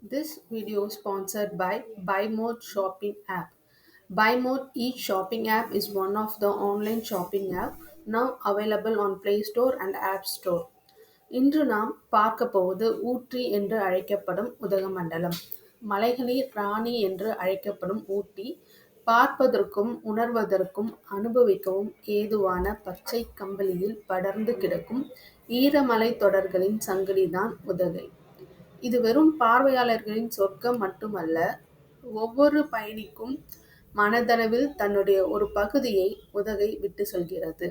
This video is sponsored by BuyMode shopping app. BuyMode e-shopping app is one of the online shopping app now available on Play Store and App Store. இன்று நாம் பார்க்க போவது ஊட்டி என்று அழைக்கப்படும் உதகமண்டலம். மலைகளின் ராணி என்று அழைக்கப்படும் ஊட்டி பார்ப்பதற்கும் உணர்வதற்கும் அனுபவிக்கவும் ஏதுவான பச்சை கம்பளியில் படர்ந்து கிடக்கும் ஈரமலை தொடர்களின் சங்கிலிதான் உதகை. இது வெறும் பார்வையாளர்களின் சொர்க்கம் மட்டுமல்ல, ஒவ்வொரு பயணிக்கும் மனதளவில் தன்னுடைய ஒரு பகுதியை உதகை விட்டு செல்கிறது.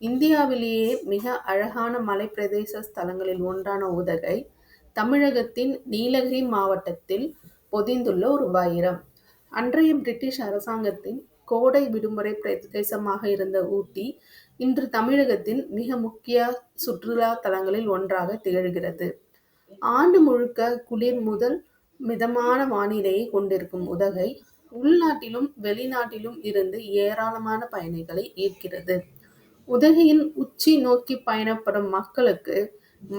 இந்தியாவிலேயே மிக அழகான மலைப்பிரதேச ஸ்தலங்களில் ஒன்றான உதகை, தமிழகத்தின் நீலகிரி மாவட்டத்தில் பொதிந்துள்ள ஒரு வைரம். அன்றைய பிரிட்டிஷ் அரசாங்கத்தின் கோடை விடுமுறை பிரதேசமாக இருந்த ஊட்டி, இன்று தமிழகத்தின் மிக முக்கிய சுற்றுலா தலங்களில் ஒன்றாக திகழ்கிறது. ஆண்டு முழுக்க குளிர் முதல் மிதமான வானிலையை கொண்டிருக்கும் உதகை, உள்நாட்டிலும் வெளிநாட்டிலும் இருந்து ஏராளமான பயணிகளை ஈர்க்கிறது. உதகையின் உச்சி நோக்கி பயணப்படும் மக்களுக்கு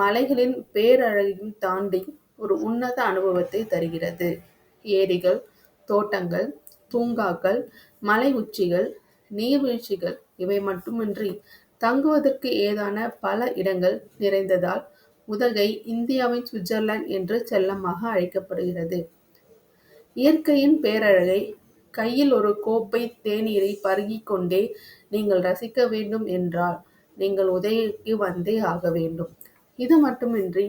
மலைகளின் பேரழகையும் தாண்டி ஒரு உன்னத அனுபவத்தை தருகிறது. ஏரிகள், தோட்டங்கள், பூங்காக்கள், மலை உச்சிகள், நீர்வீழ்ச்சிகள் இவை மட்டுமின்றி தங்குவதற்கு ஏதான பல இடங்கள் நிறைந்ததால் உதகை இந்தியாவின் சுவிட்சர்லாந்து என்று செல்லமாக அழைக்கப்படுகிறது. இயற்கையின் பேரழகை கையில் ஒரு கோப்பை தேநீரை பருகிக் கொண்டே நீங்கள் ரசிக்க வேண்டும் என்றால் நீங்கள் உதகைக்கு வந்தே ஆக வேண்டும். இது மட்டுமின்றி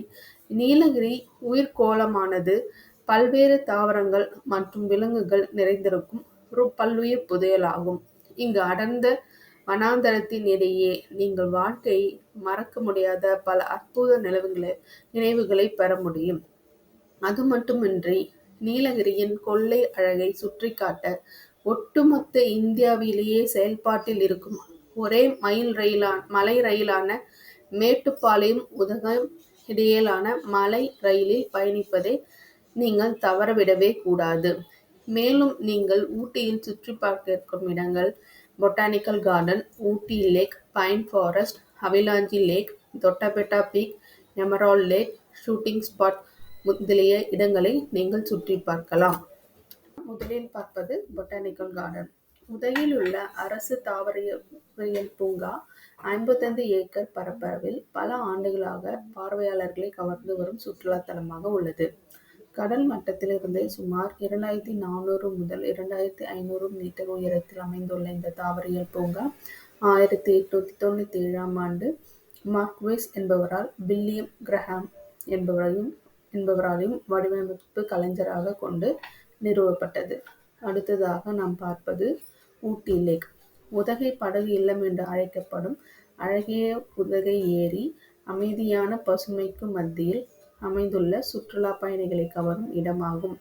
நீலகிரி உயிர்கோளமானது பல்வேறு தாவரங்கள் மற்றும் விலங்குகள் நிறைந்திருக்கும் ஒரு பல்லுயிர் புதையலாகும். இங்கு அடர்ந்த வனாந்தரத்தின் இடையே நீங்கள் வாழ்க்கையை மறக்க முடியாத பல அற்புத நினைவுகளை பெற முடியும். அது மட்டுமின்றி நீலகிரியின் கொள்ளை அழகை சுற்றி காட்ட ஒட்டுமொத்த இந்தியாவிலேயே செயல்பாட்டில் இருக்கும் ஒரே மலை ரயிலான மேட்டுப்பாளையம் உதகம் இடையிலான மலை ரயிலில் பயணிப்பதை நீங்கள் தவறவிடவே கூடாது. மேலும் நீங்கள் ஊட்டியில் சுற்றி பார்க்க இருக்கும் இடங்கள் botanical garden, Ooty lake, pine forest, Avalanche lake, Doddabetta peak, Emerald lake, shooting spot முதலிய இடங்களை நீங்கள் சுற்றி பார்க்கலாம். முதலில் பார்ப்பது பொட்டானிக்கல் கார்டன். உதகையில் உள்ள அரசு தாவரவியல் பூங்கா 55 ஏக்கர் பரப்பளவில் பல ஆண்டுகளாக பார்வையாளர்களை கவர்ந்து வரும் சுற்றுலா தலமாக உள்ளது. கடல் மட்டத்திலிருந்து சுமார் 2400 முதல் 2500 மீட்டர் உயரத்தில் அமைந்துள்ள இந்த தாவரவியல் பூங்கா 1897ஆம் ஆண்டு மார்க்வெஸ் என்பவரால் வில்லியம் கிரஹாம் என்பவராலையும் வடிவமைப்பு கலைஞராக கொண்டு நிறுவப்பட்டது. அடுத்ததாக நாம் பார்ப்பது ஊட்டி லேக். உதகை படகு இல்லம் என்று அழைக்கப்படும் அழகிய உதகை ஏரி அமைதியான பசுமைக்கு மத்தியில் அமைந்துள்ள சுற்றுலா பயணிகளை கவரும் இடமாகும்.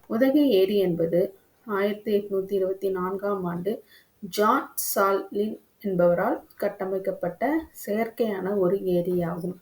உதகை ஏரி என்பது 1824ஆம் ஆண்டு ஜான் சால்லின் என்பவரால் கட்டமைக்கப்பட்ட செயற்கையான ஒரு ஏரியாகும்.